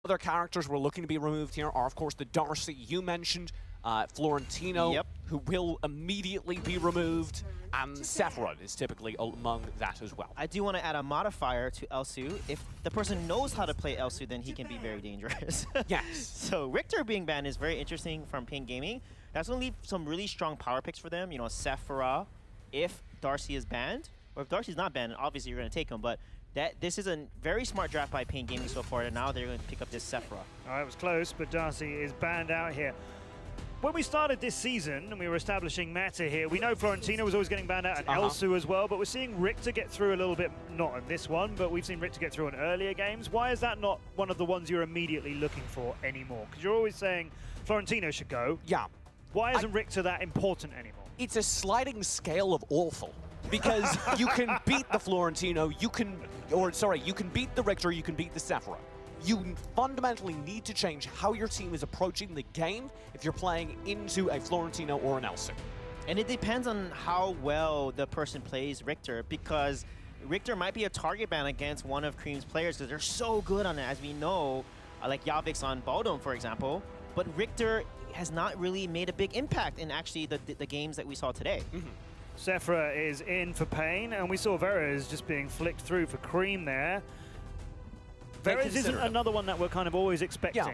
Other characters we're looking to be removed here are, of course, the Darcy you mentioned, Florentino, who will immediately be removed, and Sephiroth is typically among that as well. I do want to add a modifier to Elsu. If the person knows how to play Elsu, then he can be very dangerous. Yes. So Richter being banned is very interesting from Pain Gaming. That's going to leave some really strong power picks for them. You know, Sephiroth, if Darcy is banned, or if Darcy's not banned, obviously you're going to take him, but this is a very smart draft by Pain Gaming so far, and now they're going to pick up this Sephiroth. All right, it was close, but Darcy is banned out here. When we started this season and we were establishing meta here, we know Florentino was always getting banned out and Elsu as well, but we're seeing Richter get through a little bit, not on this one, but we've seen Richter get through in earlier games. Why is that not one of the ones you're immediately looking for anymore? Because you're always saying Florentino should go. Yeah. Why isn't Richter that important anymore? It's a sliding scale of awful. Because you can beat the Florentino, you can beat the Richter, you can beat the Sephiroth. You fundamentally need to change how your team is approaching the game if you're playing into a Florentino or an Elsu. And it depends on how well the person plays Richter, because Richter might be a target ban against one of Cream's players because they're so good on it, as we know, like Yavix on Baldom, for example. But Richter has not really made a big impact in actually the games that we saw today. Sephiroth is in for Pain, and we saw Varus just being flicked through for Cream there. Varus isn't another one that we're kind of always expecting. Yeah.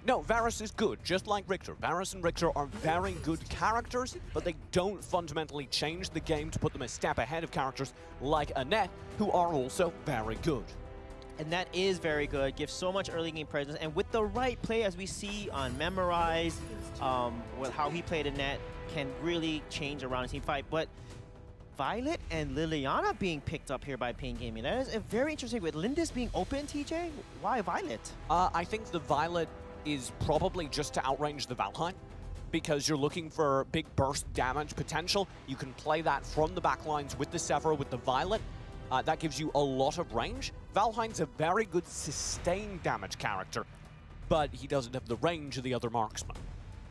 No, Varus is good, just like Richter. Varus and Richter are very good characters, but they don't fundamentally change the game to put them a step ahead of characters like Annette, who are also very good. And that is very good, gives so much early game presence, and with the right play, as we see on Memorize, with how he played Annette, can really change around a team fight. But Violet and Liliana being picked up here by Pain Gaming, that is a very interesting. With Lindis being open, TJ, why Violet? I think the Violet is probably just to outrange the Valheim, because you're looking for big burst damage potential. You can play that from the backlines with the Sephiroth, with the Violet. That gives you a lot of range. Valheim's a very good sustained damage character, but he doesn't have the range of the other marksmen.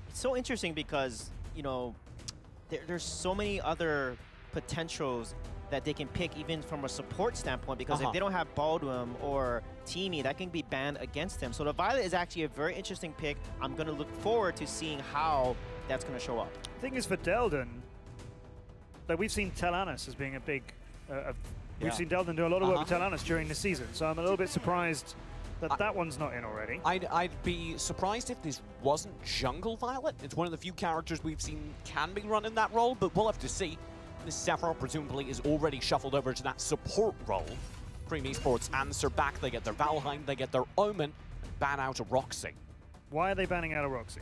It's so interesting because, you know, there's so many other potentials that they can pick even from a support standpoint, because if they don't have Baldwin or Teamy, that can be banned against him. So the Violet is actually a very interesting pick. I'm going to look forward to seeing how that's going to show up. The thing is, for Delden, like we've seen Talanis as being a big... we've seen Delden do a lot of work with Talanis during the season, so I'm a little bit surprised that that one's not in already. I'd be surprised if this wasn't Jungle Violet. It's one of the few characters we've seen can be run in that role, but we'll have to see. This Sephiroth presumably is already shuffled over to that support role. Cream Esports answer back. They get their Valheim, they get their Omen, and ban out of Roxy. Why are they banning out of Roxy?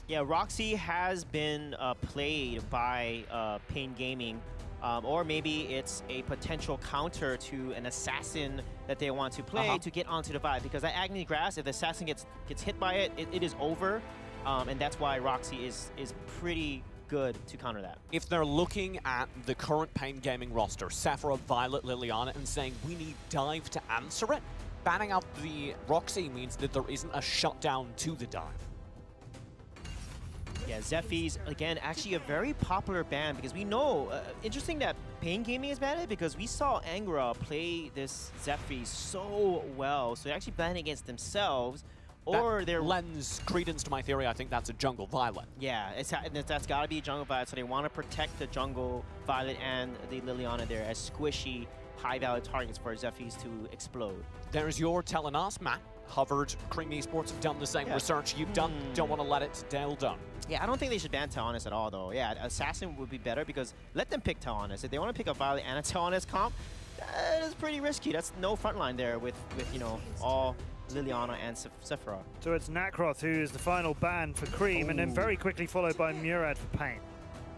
Yeah, Roxy has been played by Pain Gaming, or maybe it's a potential counter to an assassin that they want to play to get onto the vibe. Because that Agni Grass, if the assassin gets hit by it, it is over, and that's why Roxy is pretty good to counter that. If they're looking at the current Pain Gaming roster, Sephiroth, Violet, Liliana, and saying we need Dive to answer it, banning out the Roxy means that there isn't a shutdown to the Dive. Yeah, Zephy's, again, actually a very popular ban, because we know, interesting that Pain Gaming is banned, because we saw Angra play this Zephy so well, so they're actually banning against themselves, or that lends credence to my theory. I think that's a Jungle Violet. Yeah, that's got to be a Jungle Violet, so they want to protect the Jungle Violet and the Liliana there as squishy, high-value targets for Zephy's to explode. There's your telling us, Matt. Hovered, Cream Esports have done the same research you've done. Don't want to let it nail done. Yeah, I don't think they should ban Talonus at all, though. Yeah, Assassin would be better, because let them pick Talonus. If they want to pick a Violet and a Talonus comp, that is pretty risky. That's no frontline there with you know, all Liliana and Sephiroth. So it's Nakroth who is the final ban for Cream, and then very quickly followed by Murad for Pain.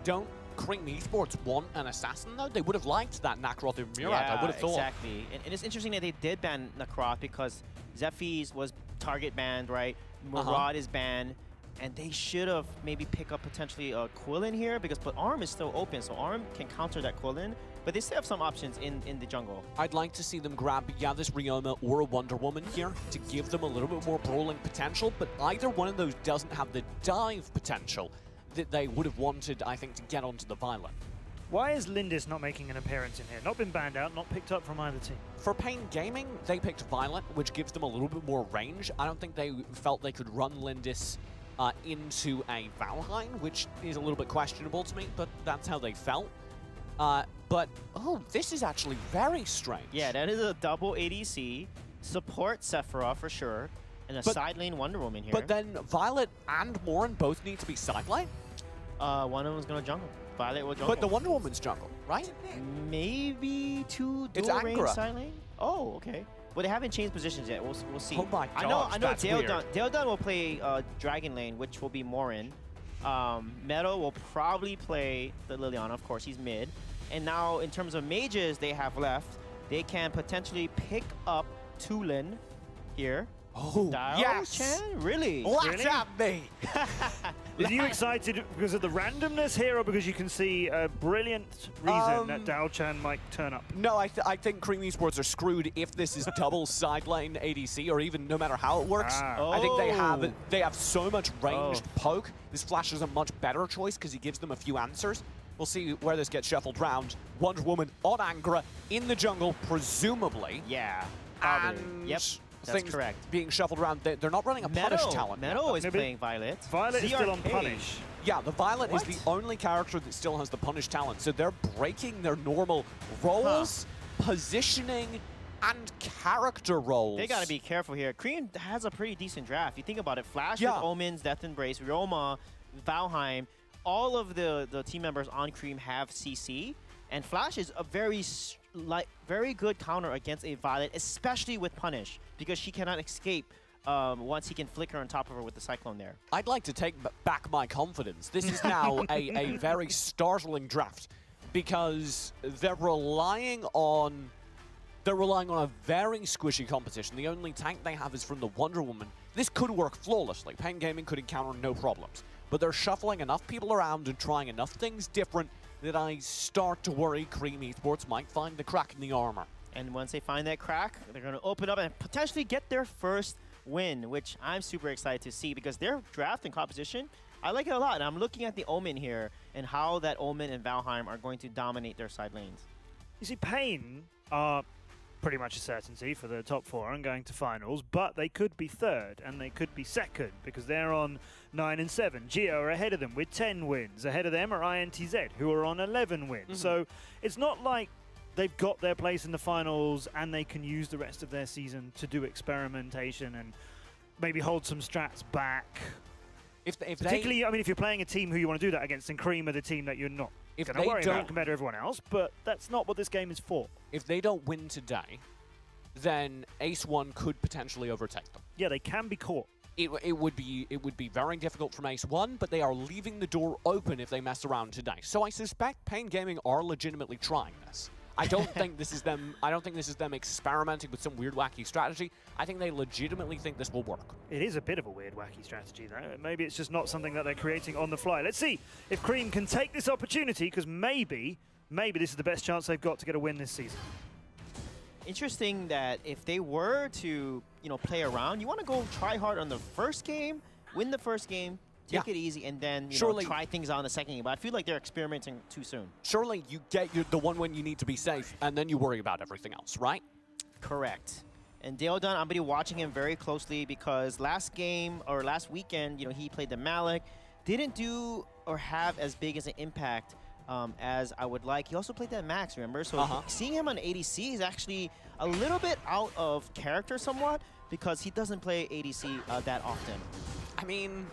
Don't Cream Esports want an assassin, though? They would have liked that Nakroth and Murad, I would have thought. Exactly. And it's interesting that they did ban Nakroth, because Zephy's was target banned, right? Murad is banned, and they should have maybe pick up potentially a Quillin here, but ARM is still open, so ARM can counter that Quillin, but they still have some options in the jungle. I'd like to see them grab, this Ryoma or a Wonder Woman here to give them a little bit more brawling potential, but either one of those doesn't have the dive potential that they would have wanted, I think, to get onto the Violet. Why is Lindis not making an appearance in here? Not been banned out, not picked up from either team. For Pain Gaming, they picked Violet, which gives them a little bit more range. I don't think they felt they could run Lindis into a Valheim, which is a little bit questionable to me, but that's how they felt. But, oh, this is actually very strange. Yeah, that is a double ADC. Support Sephiroth for sure. And a side lane Wonder Woman here. But then Violet and Morin both need to be side lane? One of them's going to jungle. Violet will jungle. But the Wonder Woman's jungle, right? Maybe two dual range side lane? Oh, okay. Well, they haven't changed positions yet. We'll see. Oh my gosh, I know Dale Dunn will play Dragon Lane, which will be Morin. Meadow will probably play the Liliana, of course, he's mid. And now, in terms of mages they have left, they can potentially pick up Tulin here. Oh, yes! Chan? Really? Laugh at me! Are you excited because of the randomness here, or because you can see a brilliant reason that Dao Chan might turn up? No, I think Cream Esports are screwed if this is double side lane ADC, or even no matter how it works. I think they have so much ranged poke. This Flash is a much better choice because he gives them a few answers. We'll see where this gets shuffled round. Wonder Woman on Angra in the jungle, presumably. Yeah. And yep. That's correct. Being shuffled around. They're not running a Punish talent. Meadow is playing Violet. Violet is still on Punish. Yeah, the Violet is the only character that still has the Punish talent. So they're breaking their normal roles, positioning, and character roles. They got to be careful here. Cream has a pretty decent draft. You think about it. Flash with Omens, Death Embrace, Roma, Valheim. All of the team members on Cream have CC. And Flash is a very good counter against a Violet, especially with Punish, because she cannot escape once he can flicker on top of her with the Cyclone there. I'd like to take back my confidence. This is now a very startling draft, because they're relying on a very squishy competition. The only tank they have is from the Wonder Woman. This could work flawlessly. Pain Gaming could encounter no problems. But they're shuffling enough people around and trying enough things different that I start to worry Cream Esports might find the crack in the armor. And once they find that crack, they're going to open up and potentially get their first win, which I'm super excited to see because their draft and composition, I like it a lot. And I'm looking at the Omen here and how that Omen and Valheim are going to dominate their side lanes. You see, Pain are pretty much a certainty for the top 4 and going to finals, but they could be third and they could be second because they're on 9 and 7. Geo are ahead of them with 10 wins. Ahead of them are INTZ, who are on 11 wins. So it's not like they've got their place in the finals and they can use the rest of their season to do experimentation and maybe hold some strats back. Particularly, I mean, if you're playing a team who you want to do that against, and Cream are the team that you're not going to worry about compared to everyone else, but that's not what this game is for. If they don't win today, then Ace 1 could potentially overtake them. Yeah, they can be caught. It would be very difficult from Ace 1, but they are leaving the door open if they mess around today. So I suspect Pain Gaming are legitimately trying this. I don't think this is them. I don't think this is them experimenting with some weird, wacky strategy. I think they legitimately think this will work. It is a bit of a weird, wacky strategy, though. Maybe it's just not something that they're creating on the fly. Let's see if Cream can take this opportunity, because maybe this is the best chance they've got to get a win this season. Interesting that if they were to, play around, you want to go try hard on the first game, win the first game, take it easy, and then try things out in the second game. But I feel like they're experimenting too soon. Surely you get the one win you need to be safe, and then you worry about everything else, right? Correct. And Dale Dunn, I'm going to be watching him very closely because last weekend, he played the Malik. Didn't do or have as big as an impact as I would like. He also played that Max, remember? So seeing him on ADC is actually a little bit out of character somewhat because he doesn't play ADC that often. I mean,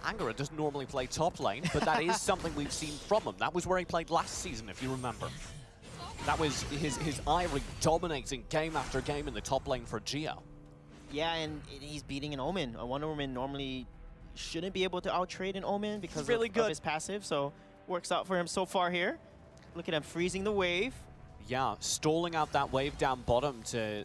Angara doesn't normally play top lane, but that is something we've seen from him. That was where he played last season, if you remember. That was his Ivory dominating game after game in the top lane for Geo. Yeah, and he's beating an Omen. A Wonder Woman normally shouldn't be able to out-trade an Omen because of his passive, so works out for him so far here. Look at him freezing the wave. Yeah, stalling out that wave down bottom to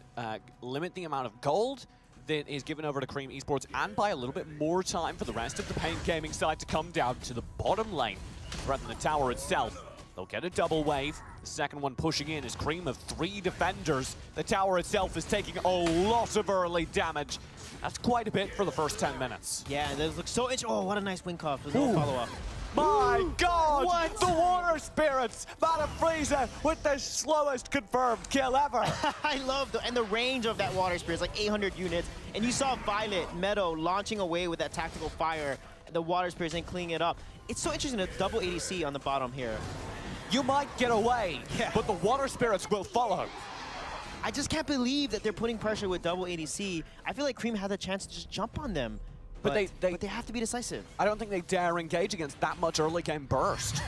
limit the amount of gold that is given over to Cream Esports and buy a little bit more time for the rest of the Pain Gaming side to come down to the bottom lane, threaten the tower itself. They'll get a double wave. The second one pushing in is Cream of 3 defenders. The tower itself is taking a lot of early damage. That's quite a bit for the first 10 minutes. Yeah, and those look so interesting. Oh, what a nice win cuff. There's no follow-up. my God! What? The Water Spirits! Mana Frieza with the slowest confirmed kill ever! I love the range of that Water Spirit is like 800 units. And you saw Violet, Meadow launching away with that tactical fire. The Water Spirits and cleaning it up. It's so interesting, a double ADC on the bottom here. You might get away, but the Water Spirits will follow. I just can't believe that they're putting pressure with double ADC. I feel like Cream had the chance to just jump on them. But they have to be decisive. I don't think they dare engage against that much early game burst.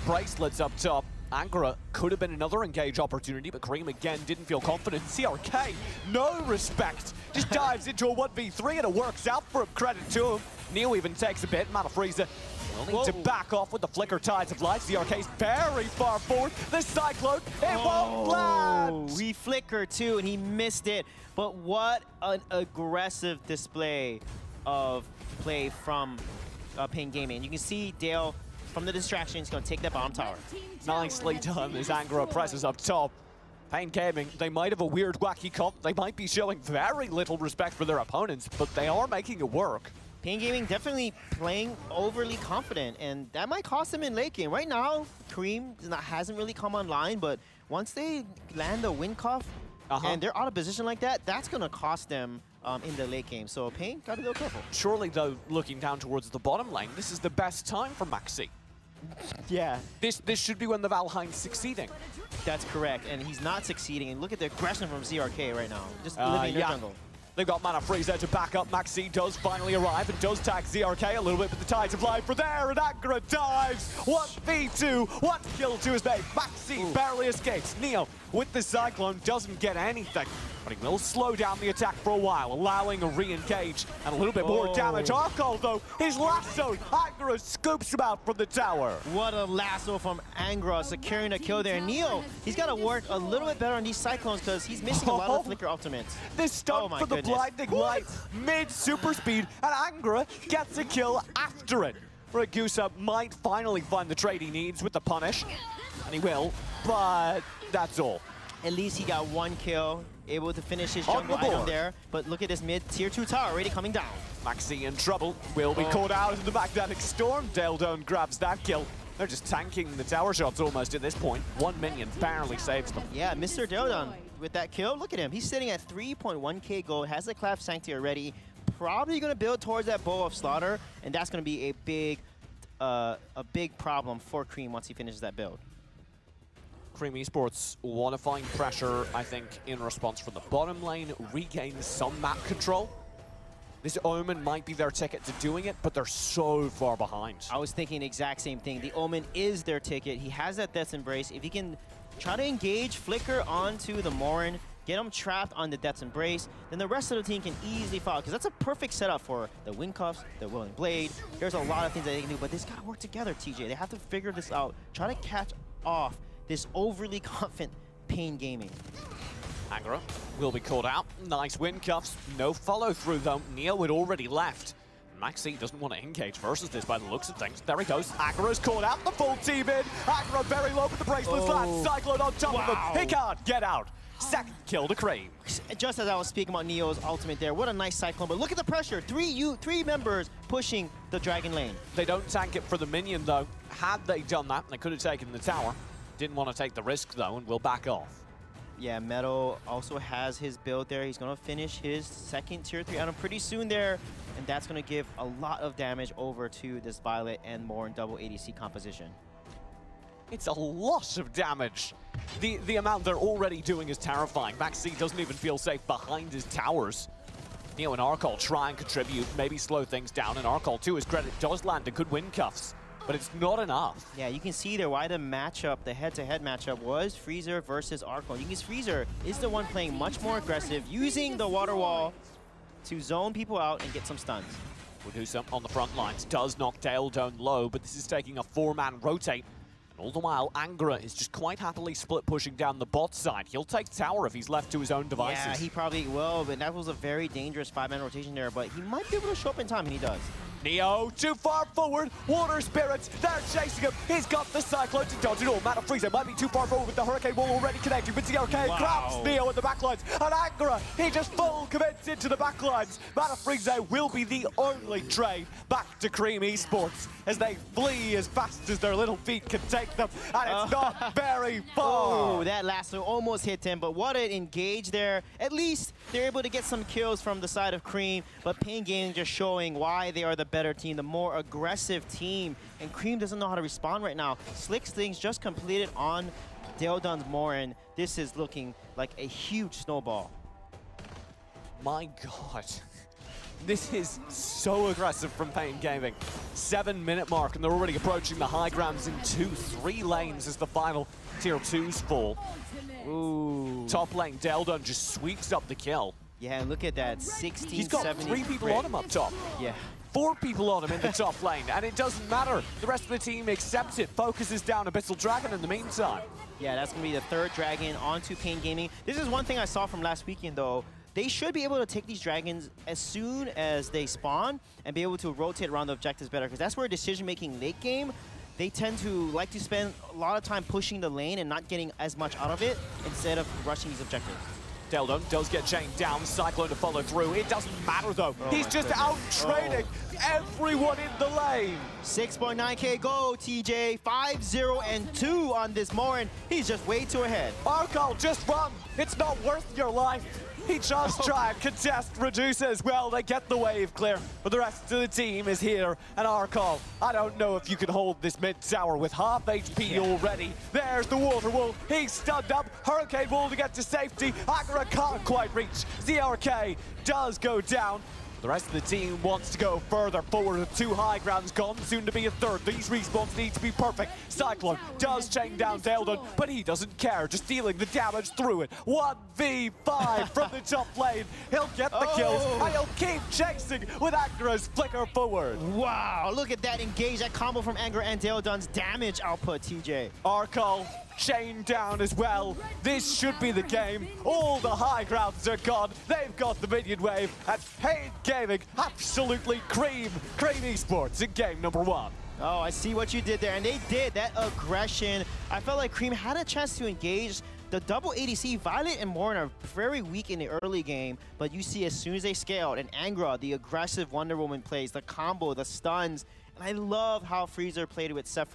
Bracelets up top. Angra could have been another engage opportunity, but Cream again didn't feel confident. CRK, no respect. Just dives into a 1v3 and it works out for him. Credit to him. Neo even takes a bit. Mana Frieza will need to back off with the flicker tides of life. CRK's very far forward. The Cyclone, it won't land. He flickered too and he missed it. But what an aggressive display of play from Pain Gaming. You can see Dale from the distraction is going to take that bottom tower. Nicely done as Angra presses up top. Pain Gaming, they might have a weird wacky comp. They might be showing very little respect for their opponents, but they are making it work. Pain Gaming definitely playing overly confident, and that might cost them in late game. Right now, Cream hasn't really come online, but once they land the win cuff and they're out of position like that, that's going to cost them in the late game. So Pain, got to be careful. Surely, though, looking down towards the bottom lane, this is the best time for Maxi. Yeah. This should be when the Valhein's succeeding. That's correct, and he's not succeeding. And look at the aggression from CRK right now. Just living in their jungle. They've got Mana Frieza to back up. Maxi does finally arrive and does tag ZRK a little bit, but the tides of life are there, and Angra dives. 1v2, one kill to his mate. Maxi barely escapes. Neo with the Cyclone doesn't get anything, but he will slow down the attack for a while, allowing a re-engage and a little bit more damage. Arcol, though, his lasso. Angra scoops him out from the tower. What a lasso from Angra, securing a kill there. Neo, he's got to work a little bit better on these Cyclones because he's missing a lot of flicker ultimates. This stunt for the blinding light, mid-super speed, and Angra gets a kill after it. Ragusa might finally find the trade he needs with the punish, and he will, but that's all. At least he got one kill, able to finish his jungle item there. But look at this mid tier 2 tower already coming down. Maxi in trouble, will be caught out of the magnetic storm. Deldone grabs that kill. They're just tanking the tower shots almost at this point. One minion barely saves them. Yeah, Mr. Deldone with that kill, look at him. He's sitting at 3.1k gold, has the Clap Sanctity already. Probably going to build towards that Bow of Slaughter, and that's going to be a big problem for Cream once he finishes that build. Cream Esports want to find pressure, I think, in response from the bottom lane, regain some map control. This Omen might be their ticket to doing it, but they're so far behind. I was thinking the exact same thing. The Omen is their ticket. He has that Death's Embrace. If he can try to engage Flicker onto the Morin, get him trapped on the Death's Embrace, then the rest of the team can easily follow, because that's a perfect setup for the Wind Cuffs, the Willing Blade. There's a lot of things that they can do, but this got to work together, TJ. They have to figure this out. Try to catch off this overly confident Pain Gaming. Angra will be caught out. Nice Wind Cuffs. No follow-through, though. Neo had already left. Maxi doesn't want to engage versus this by the looks of things. There he goes. Angra's caught out. The full team in. Angra very low with the bracelets left. Cyclone on top of him. He can't get out. Second kill to Cream. Just as I was speaking about Neo's ultimate there, what a nice Cyclone. But look at the pressure. Three members pushing the Dragon lane. They don't tank it for the minion, though. Had they done that, they could have taken the tower. Didn't want to take the risk, though, and will back off. Yeah, Meadow also has his build there. He's going to finish his second tier 3 item pretty soon there, and that's going to give a lot of damage over to this Violet and more in double ADC composition. It's a lot of damage. The amount they're already doing is terrifying. Maxi doesn't even feel safe behind his towers. Neo and Arcol try and contribute, maybe slow things down, and Arcol, to his credit, does land a good Wind Cuffs. But it's not enough. Yeah, you can see there why the matchup, the head-to-head matchup, was Freezer versus Arcon. You can see Freezer is the one playing much more aggressive, using the water wall to zone people out and get some stuns. Ragusa on the front lines does knock Deldone low, but this is taking a 4-man rotate. And all the while, Angra is just quite happily split pushing down the bot side. He'll take tower if he's left to his own devices. Yeah, he probably will, but that was a very dangerous 5-man rotation there, but he might be able to show up in time, and he does. Neo too far forward. Water Spirits, they're chasing him. He's got the Cyclone to dodge it all. Mana Freezer might be too far forward with the Hurricane Wall already connected. But ZRK grabs Neo in the backlines. And Angra, he just full commits into the backlines. Mana Freezer will be the only trade back to Cream Esports as they flee as fast as their little feet can take them. And it's not very far. Oh, that lasso almost hit him, but what an engage there. At least they're able to get some kills from the side of Cream, but Pain Gaming just showing why they are the better team, the more aggressive team. And Cream doesn't know how to respond right now. Slick Slings just completed on Deldon's Morin. This is looking like a huge snowball. My God. This is so aggressive from Pain Gaming. 7-minute mark, and they're already approaching the high grounds in 2-3 lanes as the final tier 2s fall. Ooh. Top lane, Deldon just sweeps up the kill. Yeah, and look at that, 16, He's got 70 3 people crit. on him up top. Yeah. 4 people on him in the top lane, and it doesn't matter. The rest of the team accepts it, focuses down Abyssal Dragon in the meantime. Yeah, that's going to be the 3rd Dragon onto Pain Gaming. This is one thing I saw from last weekend, though. They should be able to take these dragons as soon as they spawn and be able to rotate around the objectives better, because that's where decision-making late game, they tend to like to spend a lot of time pushing the lane and not getting as much out of it instead of rushing these objectives. Deldon does get chained down, Cyclone to follow through. It doesn't matter though. He's just out-trading everyone in the lane. 6.9k gold, TJ. 5-0 and 2 on this Morin. He's just way too ahead. Arkal, just run. It's not worth your life. He just tried, contest, reduces. Well, they get the wave clear, but the rest of the team is here. And Arkal, I don't know if you can hold this mid tower with half HP already. There's the water wall. He's stunned up. Hurricane wall to get to safety. Agra can't quite reach. ZRK does go down. The rest of the team wants to go further forward with 2 high grounds gone, soon to be a 3rd. These respawns need to be perfect. Cyclone does chain down Deldon, but he doesn't care, just dealing the damage through it. 1v5 from the top lane. He'll get the kills, and he'll keep chasing with Angra's flicker forward. Wow, look at that engage, that combo from Angra and Deldon's damage output, TJ. Arkal chained down as well. This should be the game. All the high grounds are gone. They've got the minion wave, and Pain Gaming absolutely cream Esports in game number 1. Oh, I see what you did there, and they did that aggression. I felt like Cream had a chance to engage. The double ADC, Violet and Morin are very weak in the early game, but you see as soon as they scaled, and Angra, the aggressive Wonder Woman plays, the combo, the stuns, and I love how Freezer played with Sephiroth.